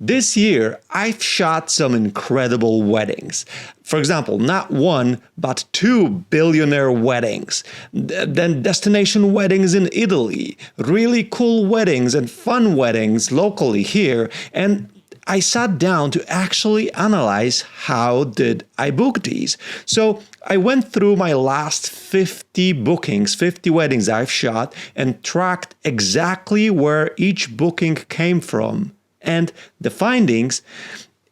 This year, I've shot some incredible weddings. For example, not one, but two billionaire weddings. Then destination weddings in Italy, really cool weddings and fun weddings locally here. And I sat down to actually analyze how did I book these. So I went through my last 50 bookings, 50 weddings I've shot, and tracked exactly where each booking came from. And the findings,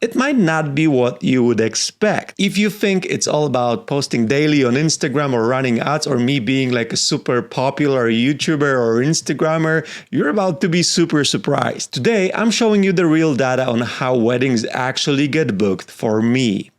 it might not be what you would expect. If you think it's all about posting daily on Instagram or running ads or me being like a super popular YouTuber or Instagrammer, you're about to be super surprised. Today, I'm showing you the real data on how weddings actually get booked for me.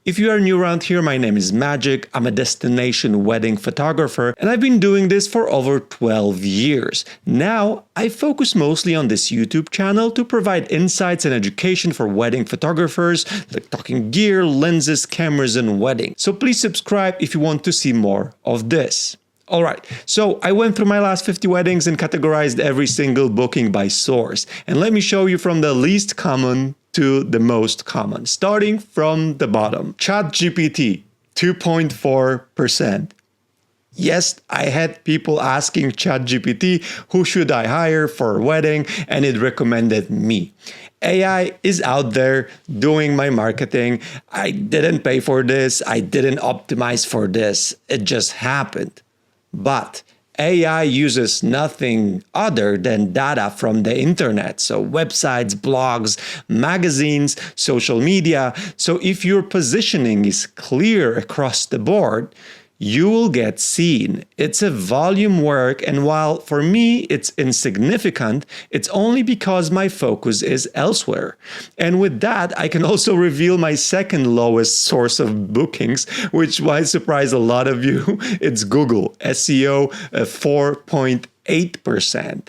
If you are new around here, my name is Magic. I'm a destination wedding photographer, and I've been doing this for over 12 years. Now, I focus mostly on this YouTube channel to provide insights and education for wedding photographers, like talking gear, lenses, cameras, and wedding. So please subscribe if you want to see more of this. All right, so I went through my last 50 weddings and categorized every single booking by source. And let me show you from the least common to the most common, starting from the bottom. ChatGPT, 2.4%. Yes, I had people asking ChatGPT, who should I hire for a wedding? And it recommended me. AI is out there doing my marketing. I didn't pay for this. I didn't optimize for this. It just happened. But AI uses nothing other than data from the internet. So websites, blogs, magazines, social media. So if your positioning is clear across the board, you will get seen. It's a volume work, and while for me it's insignificant, it's only because my focus is elsewhere. And with that, I can also reveal my second lowest source of bookings, which might surprise a lot of you. It's Google, SEO, 4.8%.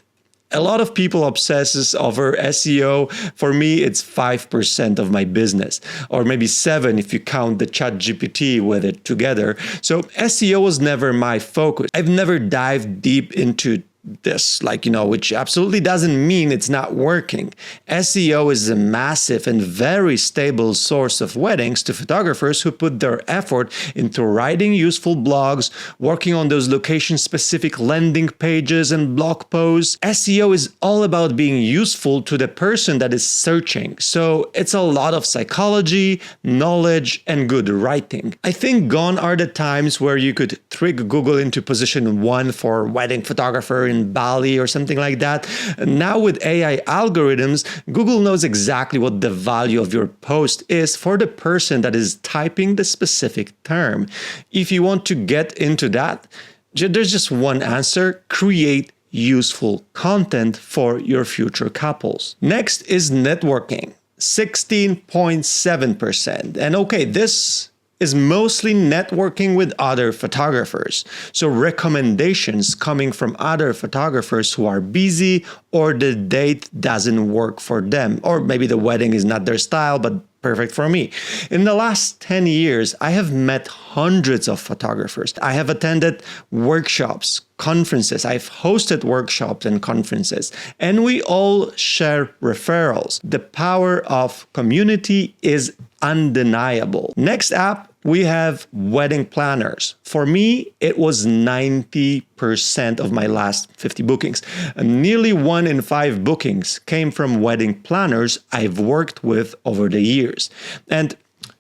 A lot of people obsesses over SEO. For me, it's 5% of my business, or maybe 7 if you count the ChatGPT with it together. So SEO was never my focus. I've never dived deep into this, which absolutely doesn't mean it's not working. SEO is a massive and very stable source of weddings to photographers who put their effort into writing useful blogs, working on those location-specific landing pages and blog posts. SEO is all about being useful to the person that is searching. So it's a lot of psychology, knowledge, and good writing. I think gone are the times where you could trick Google into position 1 for wedding photographer in Bali or something like that. And now with AI algorithms, Google knows exactly what the value of your post is for the person that is typing the specific term. If you want to get into that, there's just one answer: create useful content for your future couples. Next is networking, 16.7%. And okay, this is mostly networking with other photographers. So recommendations coming from other photographers who are busy or the date doesn't work for them, or maybe the wedding is not their style, but perfect for me. In the last 10 years, I have met hundreds of photographers. I have attended workshops, conferences. I've hosted workshops and conferences, and we all share referrals. The power of community is undeniable. Next up, we have wedding planners. For me, it was 90% of my last 50 bookings. Nearly 1 in 5 bookings came from wedding planners I've worked with over the years. And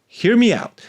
hear me out.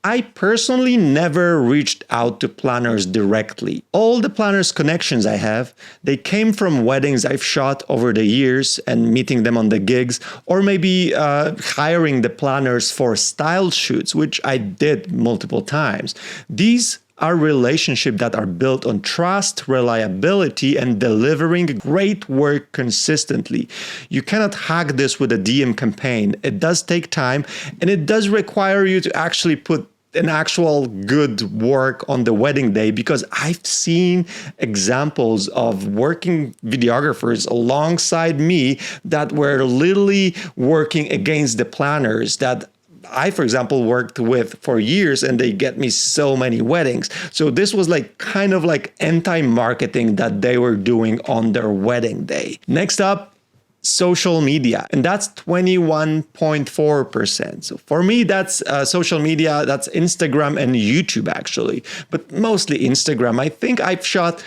I personally never reached out to planners directly. All the planners connections I have, they came from weddings I've shot over the years and meeting them on the gigs, or maybe hiring the planners for style shoots, which I did multiple times. These are relationships that are built on trust, reliability, and delivering great work consistently. You cannot hack this with a DM campaign. It does take time, and it does require you to actually put an actual good work on the wedding day, because I've seen examples of working videographers alongside me that were literally working against the planners that I, for example, worked with for years, and they get me so many weddings. So this was kind of like anti-marketing that they were doing on their wedding day. Next up, social media, and that's 21.4%. So for me, that's social media, that's Instagram and YouTube actually, but mostly Instagram. I think I've shot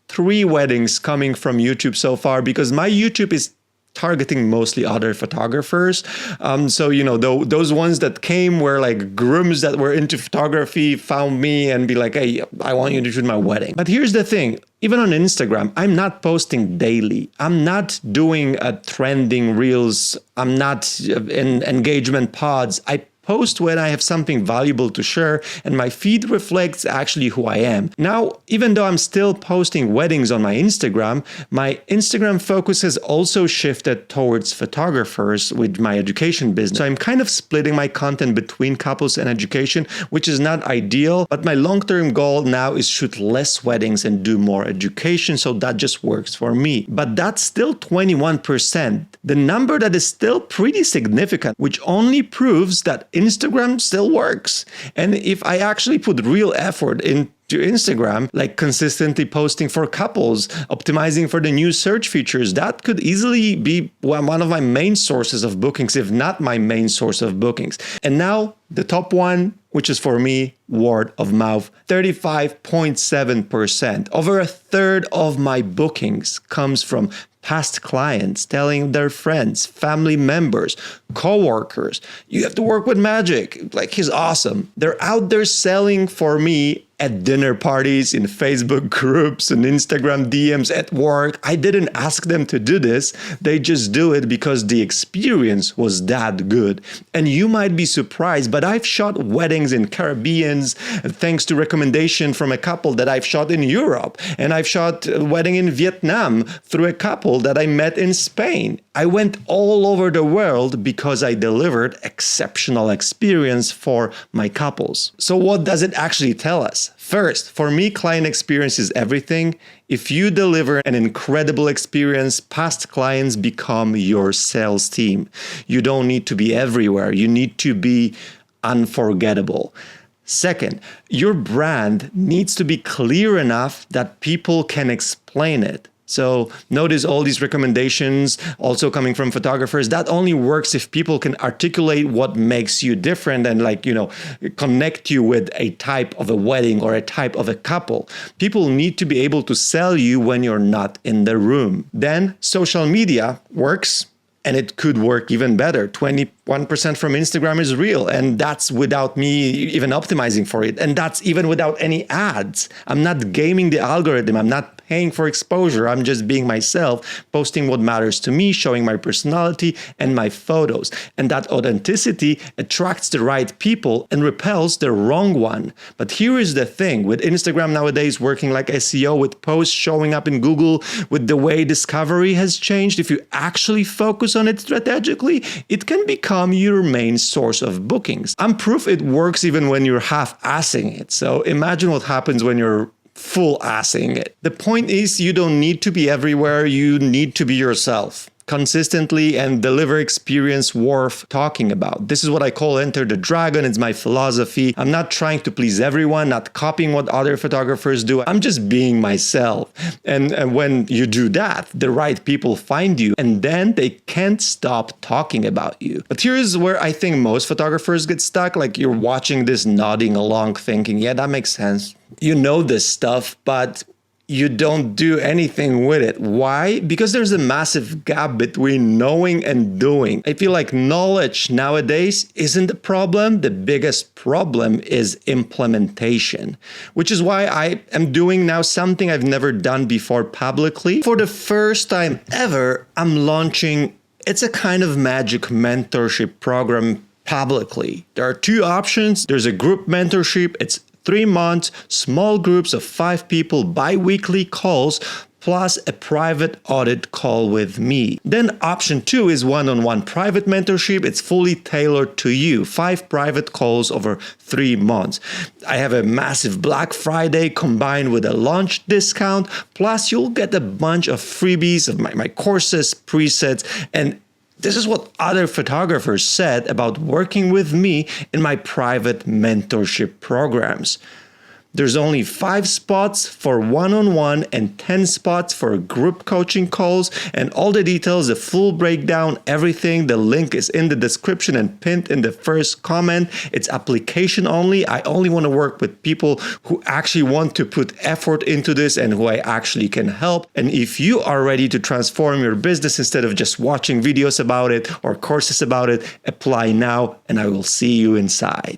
3 weddings coming from YouTube so far because my YouTube is targeting mostly other photographers. So, those ones that came were like grooms that were into photography, found me and be like, hey, I want you to shoot my wedding. But here's the thing. Even on Instagram, I'm not posting daily. I'm not doing trending reels. I'm not in engagement pods. I post when I have something valuable to share, and my feed reflects actually who I am. Now, even though I'm still posting weddings on my Instagram focus has also shifted towards photographers with my education business. So I'm kind of splitting my content between couples and education, which is not ideal, but my long-term goal now is shoot less weddings and do more education, so that just works for me. But that's still 21%, the number that is still pretty significant, which only proves that Instagram still works. And if I actually put real effort into Instagram, like consistently posting for couples, optimizing for the new search features, that could easily be one of my main sources of bookings, if not my main source of bookings. And now the top one, which is for me, word of mouth, 35.7%. Over a third of my bookings comes from past clients telling their friends, family members, coworkers, you have to work with Magic. Like, he's awesome. They're out there selling for me at dinner parties, in Facebook groups, and Instagram DMs, at work. I didn't ask them to do this. They just do it because the experience was that good. And you might be surprised, but I've shot weddings in Caribbeans thanks to recommendation from a couple that I've shot in Europe. And I've shot a wedding in Vietnam through a couple that I met in Spain. I went all over the world because I delivered exceptional experience for my couples. So what does it actually tell us? First, for me, client experience is everything. If you deliver an incredible experience, past clients become your sales team. You don't need to be everywhere. You need to be unforgettable. Second, your brand needs to be clear enough that people can explain it. So notice all these recommendations also coming from photographers. That only works if people can articulate what makes you different and connect you with a type of a wedding or a type of a couple. People need to be able to sell you when you're not in the room. Then social media works. And it could work even better. 21% from Instagram is real. And that's without me even optimizing for it. And that's even without any ads. I'm not gaming the algorithm. I'm not paying for exposure. I'm just being myself, posting what matters to me, showing my personality and my photos. And that authenticity attracts the right people and repels the wrong one. But here is the thing. With Instagram nowadays working like SEO, with posts showing up in Google, with the way discovery has changed, if you actually focus on it strategically, it can become your main source of bookings. I'm proof it works even when you're half-assing it. So imagine what happens when you're full-assing it. The point is, you don't need to be everywhere. You need to be yourself consistently and deliver experience worth talking about. This is what I call Enter the Dragon. It's my philosophy. I'm not trying to please everyone, not copying what other photographers do. I'm just being myself. And when you do that, the right people find you, and then they can't stop talking about you. But here's where I think most photographers get stuck. Like, you're watching this, nodding along, thinking, yeah, that makes sense. You know this stuff, but you don't do anything with it. Why? Because there's a massive gap between knowing and doing. I feel like knowledge nowadays isn't the problem. The biggest problem is implementation, which is why I am doing now something I've never done before publicly. For the first time ever, I'm launching, it's a Kind of Magic Mentorship program publicly. There are 2 options. There's a group mentorship. It's 3 months, small groups of 5 people, bi-weekly calls, plus a private audit call with me. Then option 2 is one-on-one private mentorship. It's fully tailored to you. 5 private calls over 3 months. I have a massive Black Friday combined with a launch discount. Plus, you'll get a bunch of freebies of my courses, presets, and this is what other photographers said about working with me in my private mentorship programs. There's only 5 spots for one-on-one and 10 spots for group coaching calls, and all the details, the full breakdown, everything, the link is in the description and pinned in the first comment. It's application only. I only want to work with people who actually want to put effort into this and who I actually can help. And if you are ready to transform your business instead of just watching videos about it or courses about it, apply now, and I will see you inside.